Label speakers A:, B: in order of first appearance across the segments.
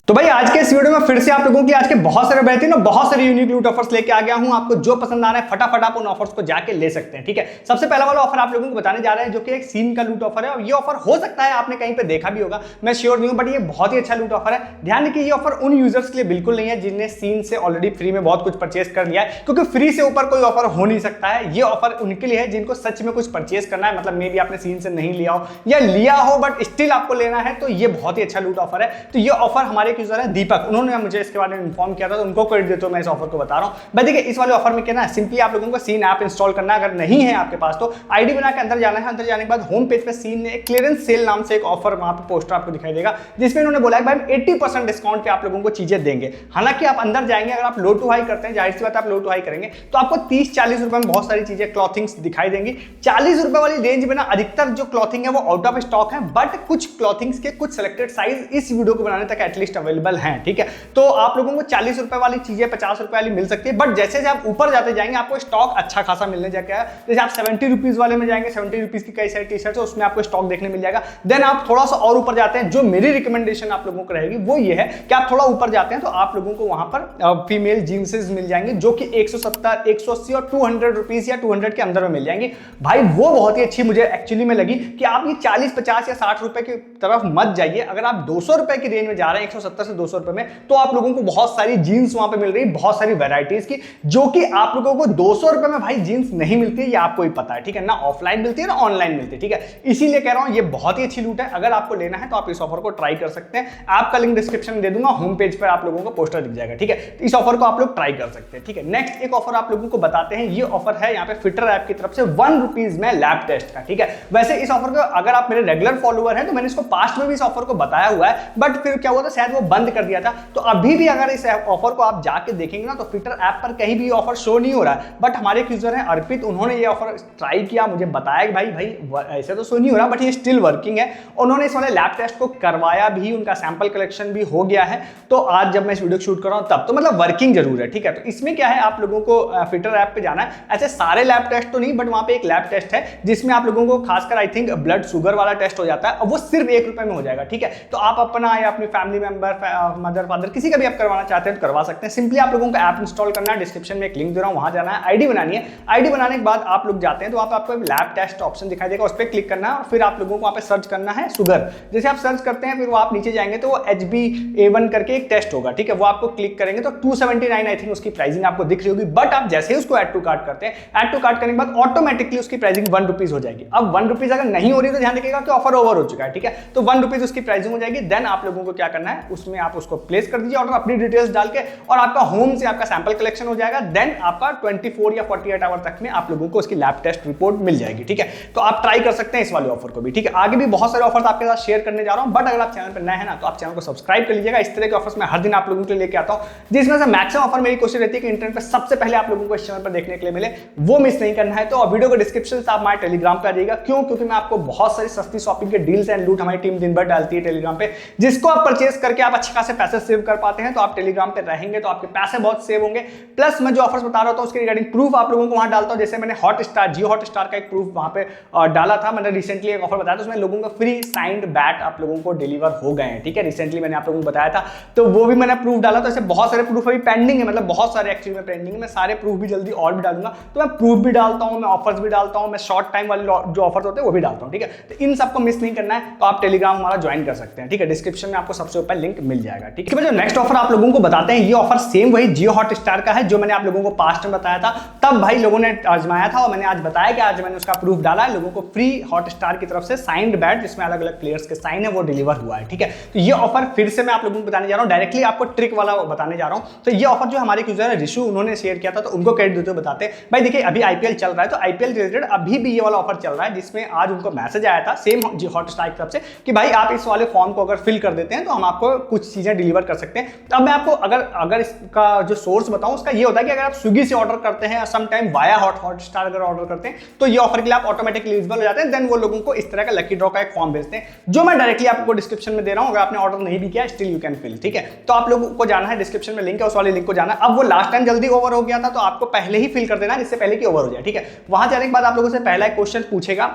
A: तो भाई आज के इस वीडियो में फिर से आप लोगों के आज के बहुत सारे बेहतरीन और बहुत सारे यूनिक लूट ऑफर्स लेके आ गया हूं। आपको जो पसंद आ रहा है फटाफट आप उन ऑफर्स को जाके ले सकते हैं। ठीक है, सबसे पहला वाला ऑफर आप लोगों को बताने जा रहे हैं जो कि एक सीन का लूट ऑफर है। और ये ऑफर हो सकता है आपने कहीं पे देखा भी होगा, मैं श्योर नहीं हूं, बट ये बहुत ही अच्छा लूट ऑफर है। ध्यान रखिए, ये ऑफर उन यूजर्स के लिए बिल्कुल नहीं है जिन्हें सीन से ऑलरेडी फ्री में बहुत कुछ परचेस कर लिया है, क्योंकि फ्री से ऊपर कोई ऑफर हो नहीं सकता है। ये ऑफर उनके लिए है जिनको सच में कुछ परचेस करना है, मतलब मे बी आपने सीन से नहीं लिया हो या लिया हो बट स्टिल आपको लेना है, तो ये बहुत ही अच्छा लूट ऑफर है। तो ये ऑफर हमारे एक यूजर है दीपक, उन्होंने मुझे इसके बारे में इन्फॉर्म किया था, तो उनको क्रेडिट देते हुए मैं इस ऑफर को बता रहा हूं। भाई देखिए, इस वाले ऑफर में क्या है, सिंपली आप लोगों को सीन ऐप इंस्टॉल करना है। अगर नहीं है आपके पास तो आईडी बना के अंदर जाना है। अंदर जाने के बाद होम पेज पे सीन ने एक क्लियरेंस सेल नाम से एक ऑफर वहां पे पोस्टर आपको दिखाई देगा, जिसमें उन्होंने बोला है भाई 80% डिस्काउंट पे आप लोगों को चीजें देंगे। हालांकि आप अंदर जाएंगे, अगर आप लो टू हाई करते हैं, जाहिर सी बात आप लो टू हाई करेंगे तो आपको 30-40 रुपए में बहुत सारी चीजें क्लॉथिंग्स दिखाई देंगी। 40 रुपए वाली रेंज में ना अधिकतर जो क्लॉथिंग है वो आउट ऑफ स्टॉक है, बट कुछ क्लॉथिंग्स के कुछ सिलेक्टेड साइज इस वीडियो को बनाने तक एटलीस्ट अवेलेबल हैं। ठीक है, तो आप लोगों को 40 रुपए वाली चीजें 50 रुपए वाली मिल सकती है, बट जैसे जैसे आप ऊपर जाते जाएंगे आपको स्टॉक अच्छा खासा मिलने जाएगा। जैसे आप 70 रुपीज वाले में जाएंगे, 70 रुपीज की कई सारी टी शर्ट है, उसमें आपको स्टॉक देखने मिल जाएगा। देन आप थोड़ा सा और ऊपर जाते हैं, जो मेरी रिकमेंडेशन आप लोगों को रहेगी वो ये है कि आप थोड़ा ऊपर जाते हैं तो आप लोगों को वहां पर फीमेल जींसेस मिल जाएंगे जो कि 170, 180 और 200 रुपीज या 200 के अंदर में मिल जाएंगी। भाई वो बहुत ही अच्छी मुझे एक्चुअली में लगी कि आप ये 40, 50 या 60 रुपए की तरफ मत जाइए। अगर आप 200 रुपए की रेंज में जा रहे हैं, 170 से 200 रुपए में, तो आप लोगों को बहुत सारी जीन्स वहां पे मिल रही है, बहुत सारी वैरायटीज की, जो कि आप लोगों को 200 रुपए में भाई जीन्स नहीं मिलती है, ये आपको ही पता है। ठीक है ना, ऑफलाइन मिलती है ना ऑनलाइन मिलती है। ठीक है, इसीलिए कह रहा हूं ये बहुत ही अच्छी लूट है। अगर आपको लेना है तो आप इस ऑफर को ट्राई कर सकते हैं। आपका लिंक डिस्क्रिप्शन में दे दूंगा, होम पेज पर आप लोगों को पोस्टर दिख जाएगा। ठीक है, तो इस ऑफर को आप लोग ट्राई कर सकते हैं। ठीक है, नेक्स्ट एक ऑफर आप लोगों को बताते हैं। ये ऑफर है यहाँ पे फिटर ऐप की तरफ से 1 रुपीज में लैब टेस्ट का। ठीक है, वैसे इस ऑफर को अगर आप मेरे रेगुलर फॉलोअर हैं तो मैंने इसको पास्ट में भी इस ऑफर को बताया हुआ है, बट फिर क्या हुआ था, शायद वो बंद कर दिया था। तो अभी भी अगर इस ऑफर को आप जाके देखेंगे ना तो फिटर ऐप पर कहीं भी ऑफर शो नहीं हो रहा है। बट हमारे एक यूजर हैं अर्पित, उन्होंने ये ऑफर ट्राई किया, मुझे बताया कि भाई ऐसे तो शो नहीं हो रहा बट ये स्टिल वर्किंग है। उन्होंने इस वाले लैब टेस्ट को करवाया भी, उनका सैंपल कलेक्शन भी हो गया है। तो आज जब मैं इस वीडियो शूट कर रहा हूं तब तो मतलब वर्किंग जरूर है। ठीक है, तो इसमें क्या है, आप लोगों को फिटर ऐप पे जाना है। ऐसे सारे लैब टेस्ट तो नहीं, बट वहां पे एक लैब टेस्ट है जिसमें आप लोगों को खासकर आई थिंक ब्लड शुगर वाला टेस्ट हो जाता है, और वो सिर्फ 1 रुपए में हो जाएगा। ठीक है, तो आप अपना या अपनी फैमिली मेंबर, मदर, फादर, किसी का भी आप करवाना चाहते हैं तो करवा सकते हैं। सिंपली आप लोगों को ऐप इंस्टॉल करना है, डिस्क्रिप्शन में एक लिंक दे रहा हूं, वहां जाना है, आईडी बनानी है। आईडी बनाने के बाद आप लोग जाते हैं तो आपको लैब टेस्ट ऑप्शन दिखाई देगा, उस पर क्लिक करना है और फिर आप लोगों को वहां पे सर्च करना है शुगर। जैसे आप सर्च करते हैं फिर वो आप नीचे जाएंगे तो वो HbA1 करके एक टेस्ट होगा। ठीक है, वो आपको क्लिक करेंगे तो 279 आई थिंक उसकी प्राइसिंग आपको दिख रही होगी। बट आप जैसे ही उसको ऐड टू कार्ट करते हैं, ऐड टू कार्ट करने के बाद ऑटोमेटिकली उसकी प्राइसिंग 1 रुपीज हो जाएगी। अब 1 रुपीज अगर नहीं हो रही तो ध्यान रखिएगा कि ऑफर ओवर हो चुका है। ठीक है, तो 1 रुपीज उसकी प्राइसिंग हो जाएगी। देन आप लोगों को क्या करना है, उसमें आप उसको प्लेस कर दीजिए ऑर्डर, अपनी डिटेल्स डाल के, और आपका होम से आपका सैंपल कलेक्शन हो जाएगा। देन आपका 24 या 48 आवर तक में आप लोगों को उसकी लैब टेस्ट रिपोर्ट मिल जाएगी। ठीक है, तो आप ट्राई कर सकते हैं इस वाले ऑफर को भी। ठीक है, आगे भी बहुत सारे ऑफर्स आपके साथ शेयर करने जा रहा हूं, बट अगर आप चैनल पर नए हैं ना तो आप चैनल को सब्सक्राइब कर लीजिएगा। इस तरह के ऑफर्स मैं हर दिन आप लोगों के लिए लेके आता हूं, जिसमें से मैक्सिमम ऑफर मेरी कोशिश रहती है कि इंटरनेट पर सबसे पहले आप लोगों को इस चैनल पर देखने के लिए मिले, वो मिस नहीं करना है। तो वीडियो को डिस्क्रिप्शन से आप हमारे टेलीग्राम पे आ जाइएगा। क्यों? क्योंकि मैं आपको बहुत सारी सस्ती शॉपिंग के डील्स एंड लूट हमारी टीम दिन भर डालती है टेलीग्राम पे, जिसको आप परचेस करके आप अच्छे खासे पैसे सेव कर पाते हैं। तो आप टेलीग्राम पे रहेंगे तो आपके पैसे बहुत सेव होंगे। प्लस मैं जो ऑफर्स बता रहा हूं उसके रिगार्डिंग प्रूफ आप लोगों को वहां डालता हूं। जैसे मैंने हॉटस्टार, जियो हॉटस्टार का एक प्रूफ वहां पे डाला था, मैंने रिसेंटली एक ऑफर बताया था, उसमें लोगों को फ्री साइंड बैट आप लोगों को डिलीवर हो गए हैं। ठीक है, रिसेंटली मैंने आप लोगों को बताया था, तो वो भी मैंने प्रूफ डाला। तो ऐसे बहुत सारे प्रूफ अभी पेंडिंग है, मतलब बहुत सारे एक्चुअली में पेंडिंग है। मैं सारे प्रूफ भी जल्दी और भी डालूंगा। तो मैं प्रूफ भी डालता हूं, मैं ऑफर्स भी डालता हूं, मैं शॉर्ट टाइम वाले जो ऑफर्स होते हैं वो भी डालता हूं। ठीक है, तो इन सबको मिस नहीं करना है तो आप टेलीग्राम हमारा ज्वाइन कर सकते हैं। ठीक है, डिस्क्रिप्शन में आपको सबसे ऊपर लिंक मिल जाएगा। ठीक है, जो नेक्स्ट ऑफर आप लोगों को बताते हैं, ये ऑफर सेम वही जियो हॉटस्टार का है जो मैंने आप लोगों को पास्ट में बताया था। तब भाई लोगों ने आजमाया था और मैंने आज बताया कि आज मैंने उसका प्रूफ डाला है। लोगों को फ्री हॉटस्टार की तरफ से साइंड बैट जिसमें अलग अलग प्लेयर्स के साइन है वो डिलीवर हुआ है। ठीक है, तो ये ऑफर फिर से मैं आप लोगों को बताने जा रहा हूं, डायरेक्टली आपको ट्रिक वाला बताने जा रहा हूं। तो ये ऑफर जो हमारे यूजर है ऋषु, उन्होंने शेयर किया था, तो उनको क्रेडिट देते हुए बताते हैं। भाई देखिए, अभी आईपीएल चल रहा है तो आईपीएल रिलेटेड अभी भी ये वाला ऑफर चल रहा है, जिसमें आज उनको मैसेज आया था सेम जी हॉटस्टार की तरफ से कि भाई आप इस वाले फॉर्म को अगर फिल कर देते हैं तो हम आपको कुछ चीजें डिलीवर कर सकते हैं। तो अब मैं आपको अगर इसका जो सोर्स बताऊं, उसका ये होता है कि अगर आप स्विगी से ऑर्डर करते हैं, सम टाइम वाया हॉटस्टार अगर ऑर्डर करते हैं तो ये ऑफर के लिए आप ऑटोमेटिकली एलिजिबल हो जाते हैं। देन वो लोगों को इस तरह का लकी ड्रॉ का एक फॉर्म भेजते हैं, जो मैं डायरेक्टली आपको डिस्क्रिप्शन में दे रहा हूं। अगर आपने ऑर्डर नहीं भी किया स्टिल यू कैन फिल। ठीक है, तो आप लोगों को जाना है, डिस्क्रिप्शन में लिंक है, उस वाले लिंक को जाना है। अब वो लास्ट टाइम जल्दी ओवर हो गया था तो आपको पहले ही फिल कर देना जिससे पहले कि ओवर हो जाए। ठीक है, वहां जाने के बाद आप लोगों से पहला एक क्वेश्चन पूछेगा,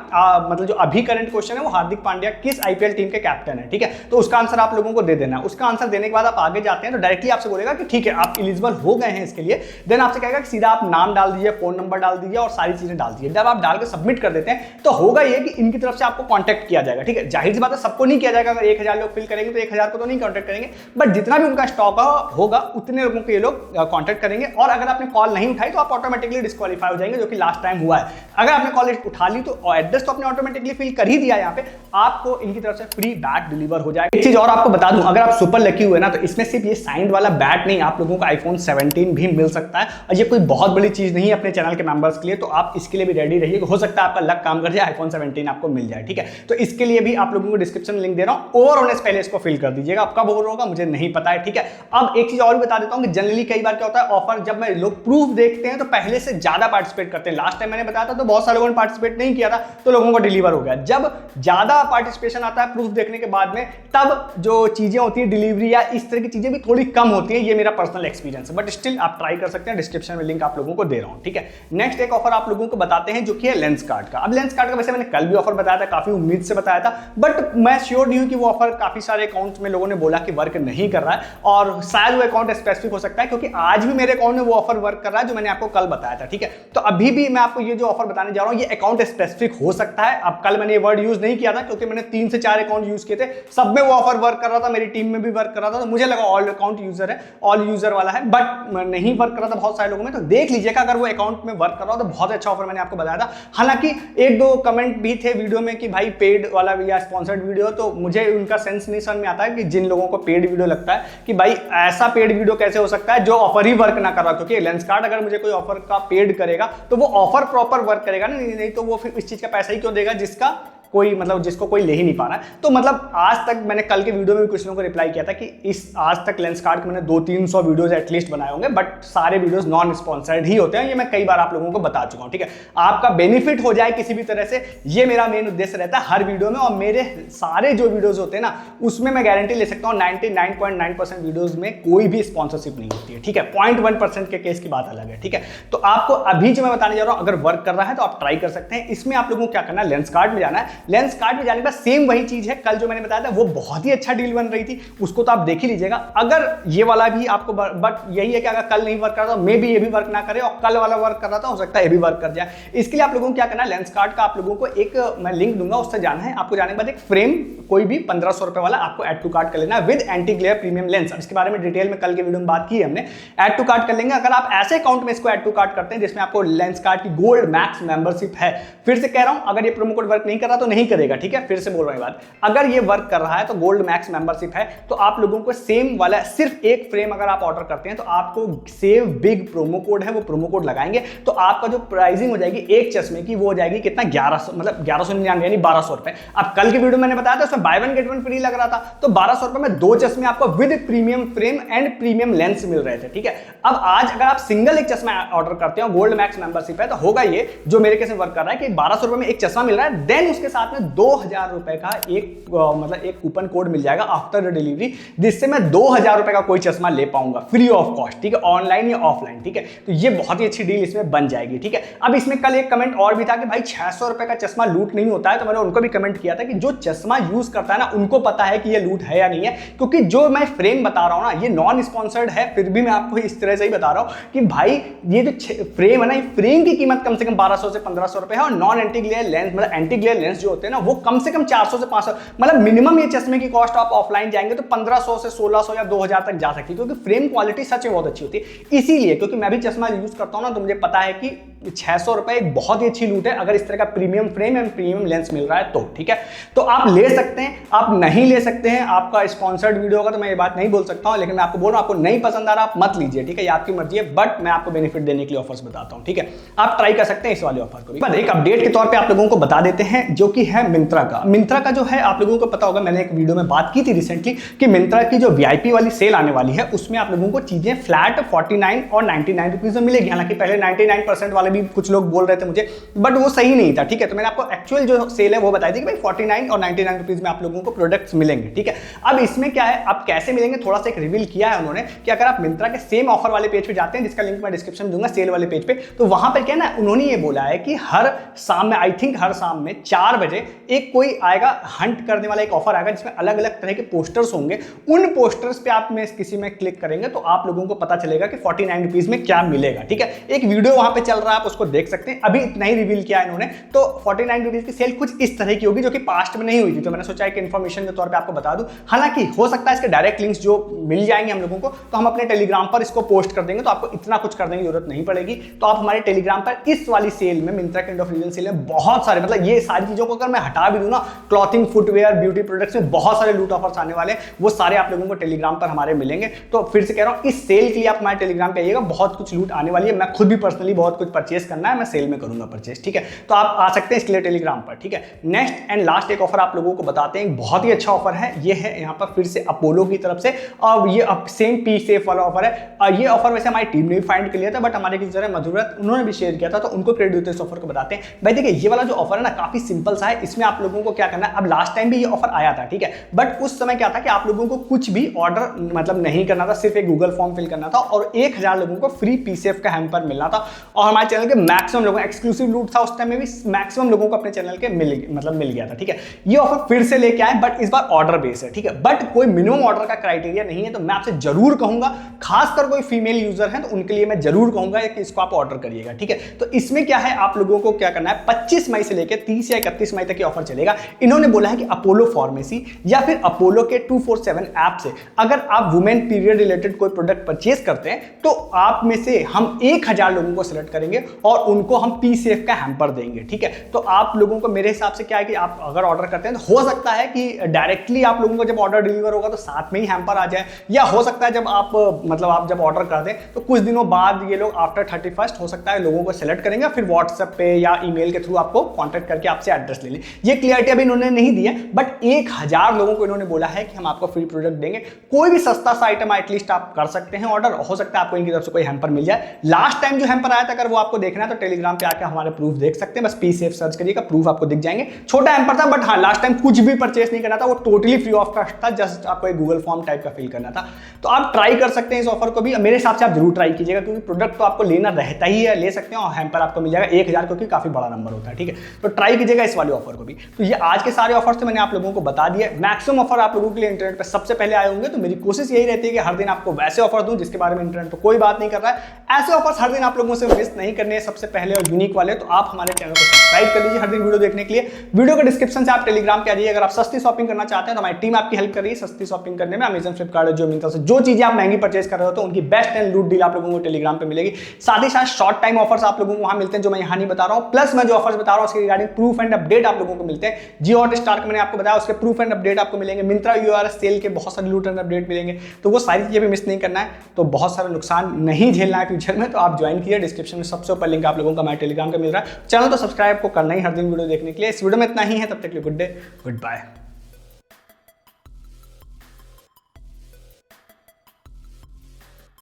A: मतलब जो अभी करंट क्वेश्चन है वो हार्दिक पांड्या किस आईपीएल टीम के कैप्टन है। ठीक है, तो उसका आंसर आप लोगों को दे देना। उसका आंसर देने के बाद आप आगे जाते हैं तो डायरेक्टली आपसे बोलेगा कि ठीक है आप एलिजिबल हो गए हैं इसके लिए। देन आपसे कहेगा कि सीधा आप नाम डाल दीजिए, फोन नंबर डाल दीजिए और सारी चीजें डाल दीजिए। जब आप डाल के सबमिट कर देते हैं तो होगा ये कि इनकी तरफ से आपको कांटेक्ट किया जाएगा, ठीक है। जाहिर सी बात है सबको नहीं किया जाएगा, अगर 1000 लोग फिल करेंगे तो 1000 को तो नहीं कांटेक्ट करेंगे, बट जितना भी उनका स्टॉक होगा उतने लोगों को ये लोग कांटेक्ट करेंगे। और अगर आपने कॉल नहीं उठाई तो आप ऑटोमेटिकली डिस्क्वालीफाई हो जाएंगे, जो कि लास्ट टाइम हुआ है। अगर आपने कॉल उठा ली तो एड्रेस तो आपने ऑटोमेटिकली फिल कर ही दिया, यहाँ पे आपको इनकी तरफ से फ्री बैट डिलीवर हो जाएगा। एक चीज और आपको बता दूं, अगर आप सुपर लकी हुए ना तो इसमें सिर्फ ये साइंड वाला बैट नहीं, आप लोगों को आईफोन 17 भी मिल सकता है। और ये कोई बहुत बड़ी चीज नहीं है अपने चैनल के मेंबर्स के लिए, तो आप इसके लिए भी रेडी रहिए। हो सकता है आपका लक काम कर जाए, आईफोन 17 आपको मिल जाए, ठीक है। तो इसके लिए भी आप लोगों को डिस्क्रिप्शन में लिंक दे रहा हूं, ओवर होने से पहले इसको फिल कर दीजिएगा। अब कब ओवर होगा मुझे नहीं पता है, ठीक है। अब एक चीज और भी बता देता हूं कि जनरली कई बार क्या होता है, ऑफर जब मैं लोग प्रूफ देखते हैं तो पहले से ज्यादा पार्टिसिपेट करते हैं। लास्ट टाइम मैंने बताया था तो बहुत सारे लोगों ने पार्टिसिपेट नहीं किया था, तो लोगों को डिलीवर हो गया। जब ज्यादा पार्टिसिपेशन आता है प्रूफ देखने के बाद में, तब जो चीजें होती है डिलीवरी या इस तरह की चीजें भी थोड़ी कम होती है। ये मेरा पर्सनल एक्सपीरियंस है, बट स्टिल आप ट्राई कर सकते हैं। डिस्क्रिप्शन में लिंक आप लोगों को दे रहा हूं, ठीक है। नेक्स्ट एक ऑफर आप लोगों को बताते हैं जो कि है लेंस कार्ड का। अब लेंस कार्ड का वैसे मैंने कल भी ऑफर बताया था, काफी उम्मीद से बताया था, बट मैं श्योर नहीं हूं कि वो ऑफर काफी सारे अकाउंट्स में लोगों ने बोला कि वर्क नहीं कर रहा है, और शायद वो अकाउंट स्पेसिफिक हो सकता है, क्योंकि आज भी मेरे अकाउंट में वो ऑफर वर्क कर रहा है जो मैंने आपको कल बताया था, ठीक है। तो अभी भी मैं आपको ये जो ऑफर बताने जा रहा हूं ये अकाउंट स्पेसिफिक हो सकता है। अब कल मैंने ये वर्ड यूज नहीं किया था क्योंकि मैंने 3 से 4 अकाउंट यूज किए थे, सब में वो ऑफर वर्क कर रहा था, मेरी टीम में भी वर्क कर रहा था, तो मुझे लगा ऑल अकाउंट यूजर है, ऑल यूजर वाला है, बट नहीं वर्क कर रहा था बहुत सारे लोगों में। तो देख लीजिएगा अगर वो अकाउंट में वर्क कर रहा हो तो बहुत अच्छा ऑफर मैंने आपको बताया था। हालांकि 1-2 कमेंट भी थे वीडियो में कि भाई पेड वाला या स्पॉन्सर्ड वीडियो, तो मुझे उनका सेंस नहीं समझ में आता है कि जिन लोगों को पेड वीडियो लगता है कि भाई ऐसा पेड वीडियो कैसे हो सकता है जो ऑफर ही वर्क ना कर रहा। क्योंकि लेंस कार्ड अगर मुझे कोई ऑफर का पेड करेगा तो वो ऑफर प्रॉपर वर्क करेगा ना, नहीं तो वो फिर इस चीज का पैसा ही क्यों देगा जिसका कोई मतलब जिसको कोई ले ही नहीं पा रहा है। तो मतलब आज तक मैंने कल के वीडियो में भी कुछ लोगों को रिप्लाई किया था कि इस आज तक लेंस कार्ड के मैंने 200-300 वीडियोस एटलीस्ट बनाए होंगे, बट सारे वीडियोस नॉन स्पॉन्सर्ड ही होते हैं। ये मैं कई बार आप लोगों को बता चुका हूं, ठीक है। आपका बेनिफिट हो जाए किसी भी तरह से, ये मेरा मेन उद्देश्य रहता है हर वीडियो में। और मेरे सारे जो वीडियोज होते हैं ना उसमें मैं गारंटी ले सकता हूँ 99.9% वीडियोज में कोई भी स्पॉन्सरशिप नहीं होती है, ठीक है। 0.1% के केस की बात अलग है, ठीक है। तो आपको अभी जो मैं बताने जा रहा हूँ अगर वर्क कर रहा है तो आप ट्राई कर सकते हैं। इसमें आप लोगों को क्या करना है, लेंस कार्ड में जाना है। लेंस कार्ड में जाने के बाद सेम वही चीज है, कल जो मैंने बताया था वो बहुत ही अच्छा डील बन रही थी, उसको तो आप देख ही लीजिएगा। अगर ये वाला भी आपको, बट यही है कि अगर कल नहीं वर्क कर रहा तो मे भी ये भी वर्क ना करे, और कल वाला वर्क कर रहा था हो सकता है ये भी वर्क कर जाए। इसके लिए आप लोगों को क्या करना है, लेंस कार्ड का आप लोगों को एक मैं लिंक दूंगा, उससे जाना है। आपको जाने के बाद एक फ्रेम कोई भी 1500 रुपए वाला आपको ऐड टू कार्ट कर लेना है with anti glare premium lens. इसके बारे में डिटेल में कल के वीडियो में बात की है हमने। ऐड टू कार्ट कर लेंगे। अगर आप ऐसे अकाउंट में इसको ऐड टू कार्ट करते हैं जिसमें आपको लेंस कार्ड की गोल्ड मैक्स मेंबरशिप है, फिर से कह रहा हूं अगर ये प्रोमो कोड वर्क नहीं कर रहा तो नहीं करेगा, ठीक है। फिर से बोल रहा हूं बात, अगर ये वर्क कर रहा है तो गोल्ड मैक्स मेंबरशिप है तो आप लोगों को सेम वाला सिर्फ एक फ्रेम अगर आप ऑर्डर करते हैं तो आपको सेव बिग प्रोमो कोड है, वो प्रोमो कोड लगाएंगे तो आपका जो प्राइसिंग हो जाएगी एक चश्मे की वो हो जाएगी कितना 1100, मतलब 1199 यानी 1200 रुपए। अब कल के वीडियो मैंने बताया था उसमें by one get one free लग रहा था, तो 1200 रुपए में 2 चश्मे आपको with premium frame and premium lens मिल रहे थे, ठीक है। अब आज अगर आप सिंगल एक चश्मा ऑर्डर करते हो, गोल्ड मैक्स मेंबरशिप है, तो होगा ये जो मेरे केस में वर्क कर रहा है कि 1200 रुपए में एक चश्मा मिल रहा है, देन उसके साथ में 2000 रुपए का एक मतलब एक कूपन कोड मिल जाएगा आफ्टर डिलीवरी, जिससे मैं 2000 रुपए का कोई चश्मा ले पाऊंगा फ्री ऑफ कॉस्ट, ठीक है, ऑनलाइन या ऑफलाइन, ठीक है। तो ये बहुत ही अच्छी डील इसमें बन जाएगी, ठीक है। अब इसमें कल एक कमेंट और भी था कि भाई 600 रुपए का चश्मा लूट नहीं होता है, तो मैंने उनको भी कमेंट किया था कि जो चश्मा यूज करता है ना उनको पता है कि ये लूट है या नहीं है, क्योंकि जो मैं फ्रेम बता रहा हूं ना ये नॉन स्पॉन्सर्ड है, फिर भी मैं आपको इस तरह से ही बता रहा हूं कि भाई ये जो फ्रेम है ना, फ्रेम की कीमत कम से कम 1200 से 1500 रुपए है, और नॉन एंटी ग्लेयर लेंस मतलब एंटी ग्लेयर लेंस जो होते हैं ना वो कम से कम 400 से 500, मतलब मिनिमम ये चश्मे की कॉस्ट आप ऑफलाइन जाएंगे तो 1500 से 1600 या 2000 तक जा सकती है, क्योंकि फ्रेम क्वालिटी सच में बहुत अच्छी होती है। इसीलिए क्योंकि मैं भी चश्मा यूज करता हूं ना तो मुझे पता है कि 600 रुपए एक बहुत ही अच्छी लूट है अगर इस तरह का premium frame and premium lens मिल रहा है तो, ठीक है। तो आप ले सकते हैं, आप नहीं ले सकते हैं, आपका स्पॉन्सर्ड वीडियो होगा तो मैं ये बात नहीं बोल सकता हूं, लेकिन मैं आपको बोल रहा हूं आपको नहीं पसंद आ रहा आप मत लीजिए, ठीक है, ये आपकी मर्जी है, बट मैं आपको बेनिफिट देने के लिए ऑफर्स बताता हूं, ठीक है। आप ट्राई कर सकते हैं इस वाले ऑफर को भी। एक अपडेट के तौर पर आप लोगों को बता देते हैं जो कि है मिंत्रा का। मिंत्रा का जो है आप लोगों को पता होगा, मैंने एक वीडियो में बात की थी रिसेंटली कि मिंत्रा की जो VIP वाली सेल आने वाली है उसमें आप लोगों को चीजें फ्लैट 49 और 99 रुपीज में मिलेगी। हालांकि पहले 99% वाले में भी कुछ लोग बोल रहे थे मुझे, बट वो सही नहीं था, ठीक है। तो मैंने आपको एक्चुअल जो सेल है वो बताई थी कि भाई 49 और 99 रुपीज में आप लोगों को प्रोडक्ट्स मिलेंगे, ठीक है। अब इसमें क्या है, अब कैसे मिलेंगे, थोड़ा सा एक रिवील किया है उन्होंने कि अगर आप मिंत्रा के सेम ऑफर वाले पेज पे जाते हैं, जिसका लिंक मैं डिस्क्रिप्शन में दूंगा, सेल वाले पेज पे, तो वहां पर क्या है ना, उन्होंने ये बोला है कि हर शाम में, आई थिंक हर शाम में 4 बजे एक कोई आएगा, हंट करने वाला एक ऑफर आएगा जिसमें अलग अलग तरह के पोस्टर्स होंगे। उन पोस्टर्स पे आप में किसी में क्लिक करेंगे तो आप लोगों को पता चलेगा कि 49 रुपीज में क्या मिलेगा, ठीक है। एक वीडियो वहां पे चल रहा है, आप उसको देख सकते हैं, अभी इतना ही रिवील किया है इन्होंने। तो 49 रुपीज की सेल कुछ इस तरह की होगी जो कि पास्ट में नहीं हुई थी, तो मैंने सोचा एक इन्फॉर्मेशन के तौर पे आपको बता दूं। हालांकि हो सकता है इसके डायरेक्ट लिंक्स जो मिल जाएंगे हम लोगों को, तो हम अपने टेलीग्राम पर इसको पोस्ट कर देंगे, तो आपको इतना कुछ करने की जरूरत नहीं पड़ेगी। तो आप हमारे टेलीग्राम पर इस वाली सेल में, मिंत्रा के एंड ऑफ रीजन सेल में बहुत सारे, मतलब ये सारी चीजों को अगर मैं हटा भी दूं ना, क्लॉथिंग, फुटवेयर, ब्यूटी प्रोडक्ट्स में बहुत सारे लूट ऑफर्स आने वाले हैं, वो सारे आप लोगों को टेलीग्राम पर हमारे मिलेंगे। तो फिर से कह रहा हूं, इस सेल के लिए आप हमारे टेलीग्राम पे आइएगा, बहुत कुछ लूट आने वाली है। मैं खुद भी पर्सनली बहुत कुछ परचेस करना है, मैं सेल में करूंगा परचेस, ठीक है। तो आप आ सकते हैं इसके लिए टेलीग्राम पर, ठीक है। नेक्स्ट एंड लास्ट एक ऑफर आप लोगों को बताते हैं, बहुत ही अच्छा ऑफर है। ये है यहाँ पर फिर से अपोलो की तरफ से, और ये सेम पी सेफ वाला ऑफर है। ये ऑफर वैसे हमारी टीम ने भी फाइंड कर लिया था, बट हमारे किसी तरह मधुरत उन्होंने भी शेयर किया था, तो उनको क्रेडिट देते हैं इस ऑफर को बताते हैं। भाई देखिए, ये वाला जो ऑफर है ना, काफी सिंपल सा है। इसमें आप लोगों को क्या करना है, अब लास्ट टाइम भी ये ऑफर आया था, ठीक है, बट उस समय क्या था कि आप लोगों को कुछ भी ऑर्डर मतलब नहीं करना था, सिर्फ एक गूगल फॉर्म फिल करना था और 1000 लोगों को फ्री पीसीएफ का हैम्पर मिलना था। और हमारे चैनल के मैक्सिमम लोगों, एक्सक्लूसिव लूट था उस टाइम में भी, मैक्सिमम लोगों को अपने चैनल के मिल गया था, ठीक है। ये ऑफर फिर से लेके आए, बट इस बार ऑर्डर बेस है, ठीक है। बट कोई मिनिमम ऑर्डर का क्राइटेरिया नहीं है, तो मैं आपसे जरूर कहूंगा, खासकर कोई फीमेल यूजर है तो उनके लिए मैं जरूर कहूंगा कि इसको आप ऑर्डर करिएगा, ठीक है। तो इसमें क्या है, आप लोगों को क्या करना है, 25 मई से लेकर 30 या 31 मई तक ये ऑफर चलेगा। इन्होंने बोला है कि अपोलो फार्मेसी या फिर अपोलो के 247 ऐप से अगर आप वुमेन पीरियड रिलेटेड कोई प्रोडक्ट परचेज करते हैं, तो आप में से हम 1000 लोगों को सिलेक्ट करेंगे और उनको हम पी सेफ का हैम्पर देंगे, ठीक है। तो आप लोगों को मेरे हिसाब से क्या है कि आप अगर ऑर्डर करते हैं तो हो सकता है कि डायरेक्टली आप लोगों को जब ऑर्डर डिलीवर होगा तो साथ में ही हैम्पर आ जाए, या हो सकता है जब आप मतलब आप जब ऑर्डर कर दें तो कुछ दिनों बाद ये लोग आफ्टर 31 हो सकता है लोगों को सेलेक्ट करेंगे, फिर व्हाट्सएप पे या ईमेल के थ्रू आपको कांटेक्ट करके आपसे एड्रेस ले लें। ये क्लियरिटी अभी इन्होंने नहीं दी है, बट 1000 लोगों को इन्होंने बोला है कि हम आपको फ्री प्रोडक्ट देंगे। कोई भी सस्ता सा आइटम एटलीस्ट आप कर सकते हैं ऑर्डर, हो सकता है आपको इनकी तरफ से कोई हैम्पर मिल जाए। लास्ट टाइम जो हैम्पर आया था, अगर वो आपको देखना है तो टेलीग्राम पे आके हमारे प्रूफ देख सकते हैं, बस पी सेफ सर्च करिएगा, प्रूफ आपको दिख जाएंगे। छोटा हैम्पर था, बट हाँ लास्ट टाइम कुछ भी परचेस नहीं करना था, वो टोटली फ्री ऑफ कॉस्ट था, जस्ट आपको एक गूगल फॉर्म टाइप का फिल करना था। तो आप ट्राई कर सकते हैं इस ऑफर को भी, मेरे हिसाब से आप जरूर ट्राई कीजिएगा, क्योंकि प्रोडक्ट तो आपको लेना रहता ही है, ले सकते हैं, और हैम्पर आपको मिल जाएगा 1000, क्योंकि काफी बड़ा नंबर होता है, ठीक है। तो ट्राई कीजिएगा इस वाले ऑफर को भी। तो ये आज के सारे ऑफर्स मैंने आप लोगों को बता दिया। मैक्सिमम ऑफर आप लोगों के लिए इंटरनेट पर सबसे पहले आए होंगे, तो मेरी कोशिश यही रहती है कि हर दिन आपको वैसे ऑफर दूं जिसके बारे में इंटरनेट पर कोई बात नहीं कर रहा है। ऐसे ऑफर्स हर दिन आप लोगों से मिस नहीं करने हैं, सबसे पहले और यूनिक वाले। तो आप हमारे चैनल को सब्सक्राइब कर लीजिए हर दिन वीडियो देखने के लिए। वीडियो के डिस्क्रिप्शन से आप टेलीग्राम पे आ जाइए। अगर आप सस्ती शॉपिंग करना चाहते हैं तो हमारी टीम आपकी हेल्प कर रही है सस्ती शॉपिंग करने में। अमेजन, फ्लिपकार्ट, जो मिंत्रा से जो चीजें आप महंगी परचेज कर रहे हो तो उनकी बेस्ट एंड लूट डील आप लोगों को टेलीग्राम पे मिलेगी। साथ ही साथ शॉर्ट टाइम ऑफर्स आप लोगों को वहां मिलते हैं जो मैं यहाँ नहीं बता रहा हूँ। प्लस मैं जो ऑफर्स बता रहा हूँ उसके रिगार्डिंग प्रूफ एंड अपडेट आप लोगों को मिलते हैं। जियो हॉटस्टार का मैंने आपको बताया, उसके प्रूफ एंड अपडेट आपको मिलेंगे। मिंत्रा यूआरएस सेल के बहुत सारे लूट एंड अपडेट मिलेंगे, तो वो सारी चीजें भी मिस नहीं करना है, तो बहुत सारा नुकसान नहीं झेलना है फ्यूचर में। तो आप ज्वाइन कीजिए, डिस्क्रिप्शन में सबसे ऊपर लिंक आप लोगों का हमारे टेलीग्राम का मिल रहा है। चैनल तो सब्सक्राइब को करना ही हर दिन वीडियो देखने के लिए। इस वीडियो में इतना ही है, तब तक के लिए गुड डे, गुड बाय।